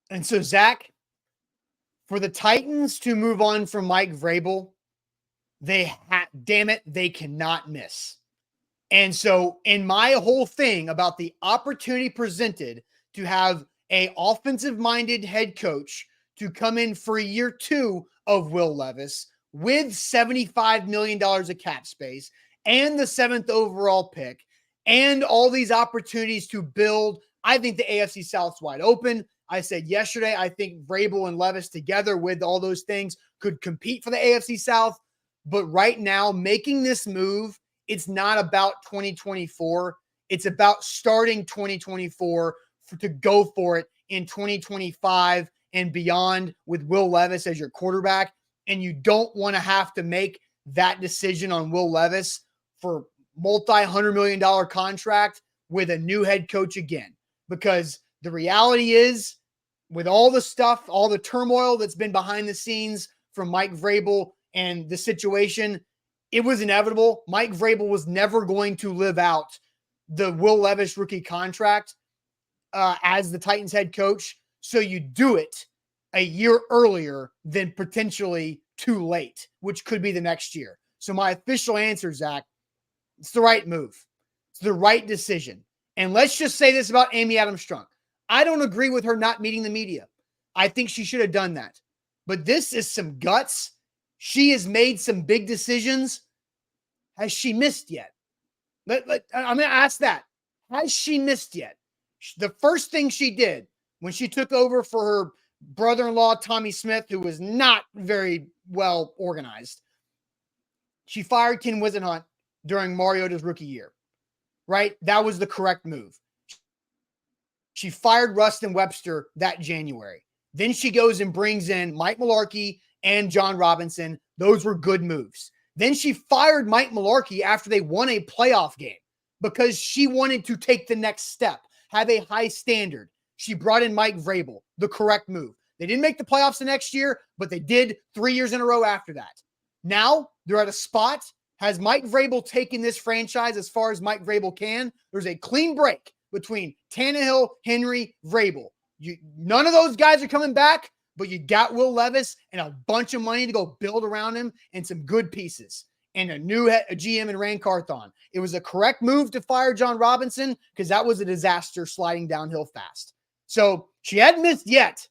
And so, Zach, for the Titans to move on from Mike Vrabel, damn it, they cannot miss. And so, in my whole thing about the opportunity presented to have a offensive-minded head coach to come in for year 2 of Will Levis with $75 million of cap space and the 7th overall pick and all these opportunities to build, I think the AFC South's wide open. I said yesterday, I think Vrabel and Levis together with all those things could compete for the AFC South. But right now, making this move, it's not about 2024. It's about starting 2024 to go for it in 2025 and beyond with Will Levis as your quarterback. And you don't want to have to make that decision on Will Levis for multi-$100 million contract with a new head coach again. Because the reality is, with all the stuff, all the turmoil that's been behind the scenes from Mike Vrabel and the situation, it was inevitable. Mike Vrabel was never going to live out the Will Levis rookie contract as the Titans head coach. So you do it a year earlier than potentially too late, which could be the next year. So my official answer, Zach, it's the right move. It's the right decision. And let's just say this about Amy Adams Strunk. I don't agree with her not meeting the media. I think she should have done that. But this is some guts. She has made some big decisions. Has she missed yet? I'm going to ask that. Has she missed yet? The first thing she did when she took over for her brother-in-law, Tommy Smith, who was not very well organized, she fired Ken Wisenhunt during Mariota's rookie year, right? That was the correct move. She fired Rustin Webster that January. Then she goes and brings in Mike Mularkey and John Robinson. Those were good moves. Then she fired Mike Mularkey after they won a playoff game because she wanted to take the next step, have a high standard. She brought in Mike Vrabel, the correct move. They didn't make the playoffs the next year, but they did 3 years in a row after that. Now they're at a spot. Has Mike Vrabel taken this franchise as far as Mike Vrabel can? There's a clean break between Tannehill, Henry, Vrabel. None of those guys are coming back, but you got Will Levis and a bunch of money to go build around him and some good pieces and a new GM in Rand Carthon. It was a correct move to fire John Robinson because that was a disaster sliding downhill fast. So she hadn't missed yet.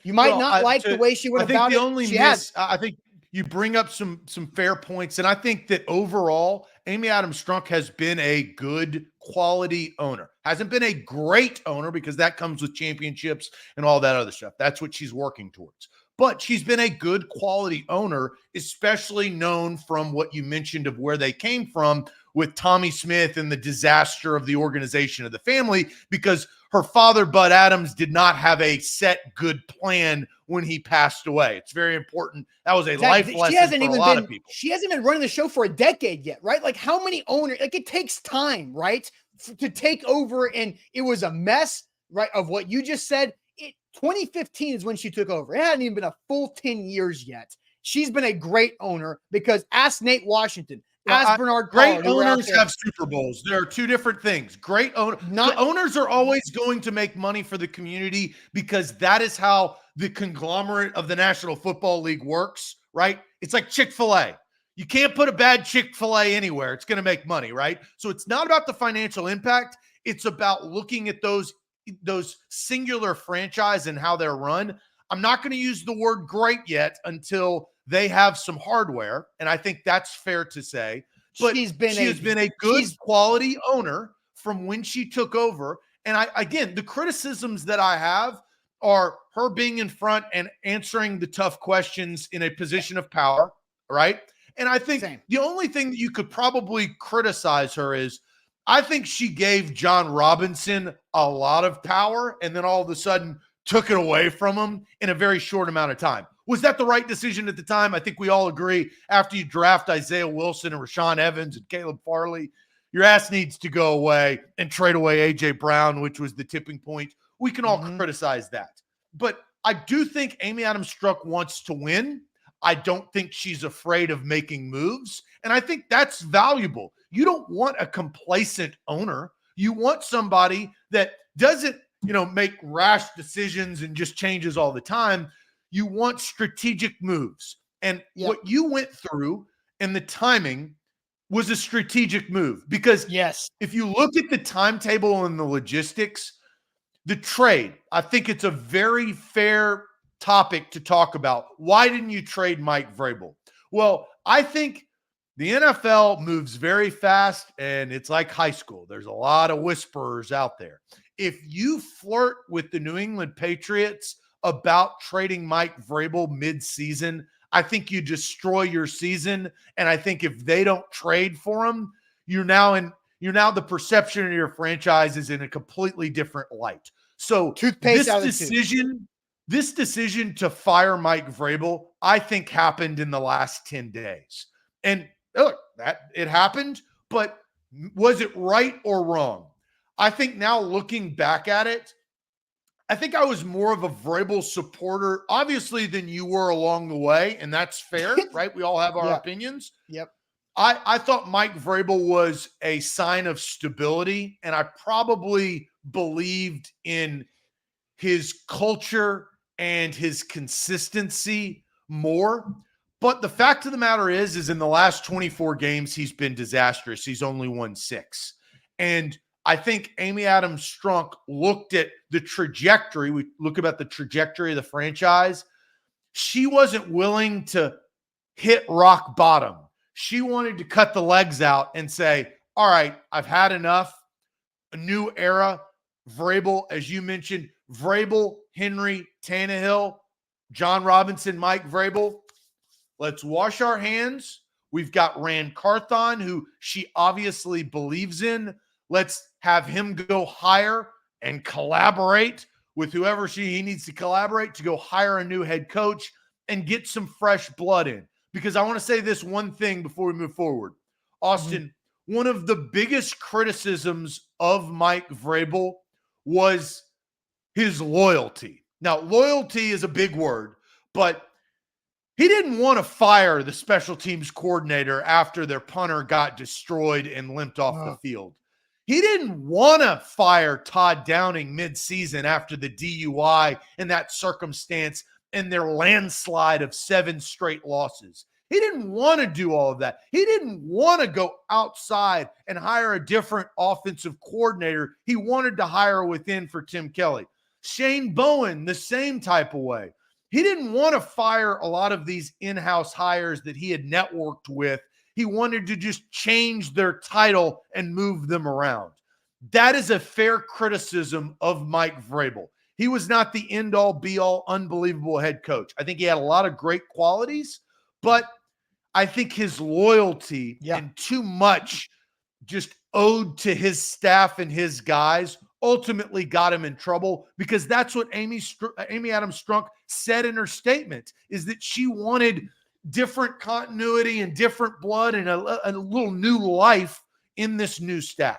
You might not like the way she went about it. I think you bring up some fair points, and I think that overall, Amy Adams Strunk has been a good quality owner. Hasn't been a great owner because that comes with championships and all that other stuff. That's what she's working towards. But she's been a good quality owner, especially known from what you mentioned of where they came from with Tommy Smith and the disaster of the organization of the family, because her father, Bud Adams, did not have a set good plan when he passed away. It's very important. That was a life lesson for a lot of people. She hasn't been running the show for a decade yet, right? Like how many owners, like it takes time, right? To take over, and it was a mess, right? Of what you just said. 2015 is when she took over. It hadn't even been a full 10 years yet. She's been a great owner because ask Nate Washington, ask Bernard Pollard. Great owners have Super Bowls. There are two different things. Great owners. The owners are always going to make money for the community because that is how the conglomerate of the National Football League works, right? It's like Chick-fil-A. You can't put a bad Chick-fil-A anywhere. It's going to make money, right? So it's not about the financial impact. It's about looking at those singular franchise and how they're run. I'm not going to use the word great yet until they have some hardware, and I think that's fair to say. But she has been a good quality owner from when she took over. And again, the criticisms that I have are her being in front and answering the tough questions in a position of power, right? And I think the only thing that you could probably criticize her is I think she gave John Robinson a lot of power and then all of a sudden took it away from him in a very short amount of time. Was that the right decision at the time? I think we all agree after you draft Isaiah Wilson and Rashaan Evans and Caleb Farley, your ass needs to go away and trade away A.J. Brown, which was the tipping point. We can all criticize that. But I do think Amy Adams Strunk wants to win. I don't think she's afraid of making moves. And I think that's valuable. You don't want a complacent owner. You want somebody that doesn't make rash decisions and just changes all the time. You want strategic moves. And what you went through and the timing was a strategic move, because if you look at the timetable and the logistics, the trade, I think it's a very fair topic to talk about. Why didn't you trade Mike Vrabel? Well, I think the NFL moves very fast, and it's like high school. There's a lot of whisperers out there. If you flirt with the New England Patriots about trading Mike Vrabel mid-season, I think you destroy your season. And I think if they don't trade for him, you're now the perception of your franchise is in a completely different light. So this decision to fire Mike Vrabel, I think, happened in the last 10 days. And look, that it happened, but was it right or wrong? I think now looking back at it, I think I was more of a Vrabel supporter, obviously, than you were along the way, and that's fair, right? We all have our opinions. Yep. I thought Mike Vrabel was a sign of stability, and I probably believed in his culture and his consistency more. But the fact of the matter is in the last 24 games, he's been disastrous. He's only won 6. And I think Amy Adams Strunk looked at the trajectory. We look about the trajectory of the franchise. She wasn't willing to hit rock bottom. She wanted to cut the legs out and say, all right, I've had enough. A new era. Vrabel, as you mentioned, Vrabel, Henry, Tannehill, John Robinson, Mike Vrabel. Let's wash our hands. We've got Rand Carthon, who she obviously believes in. Let's have him go hire and collaborate with whoever he needs to collaborate to go hire a new head coach and get some fresh blood in. Because I want to say this one thing before we move forward. Austin, one of the biggest criticisms of Mike Vrabel was his loyalty. Now, loyalty is a big word, but he didn't want to fire the special teams coordinator after their punter got destroyed and limped off the field. He didn't want to fire Todd Downing midseason after the DUI and that circumstance and their landslide of 7 straight losses. He didn't want to do all of that. He didn't want to go outside and hire a different offensive coordinator. He wanted to hire within for Tim Kelly. Shane Bowen, the same type of way. He didn't want to fire a lot of these in-house hires that he had networked with. He wanted to just change their title and move them around. That is a fair criticism of Mike Vrabel. He was not the end-all, be-all, unbelievable head coach. I think he had a lot of great qualities, but I think his loyalty and too much just owed to his staff and his guys ultimately got him in trouble, because that's what Amy Adams Strunk said in her statement, is that she wanted different continuity and different blood and a little new life in this new staff.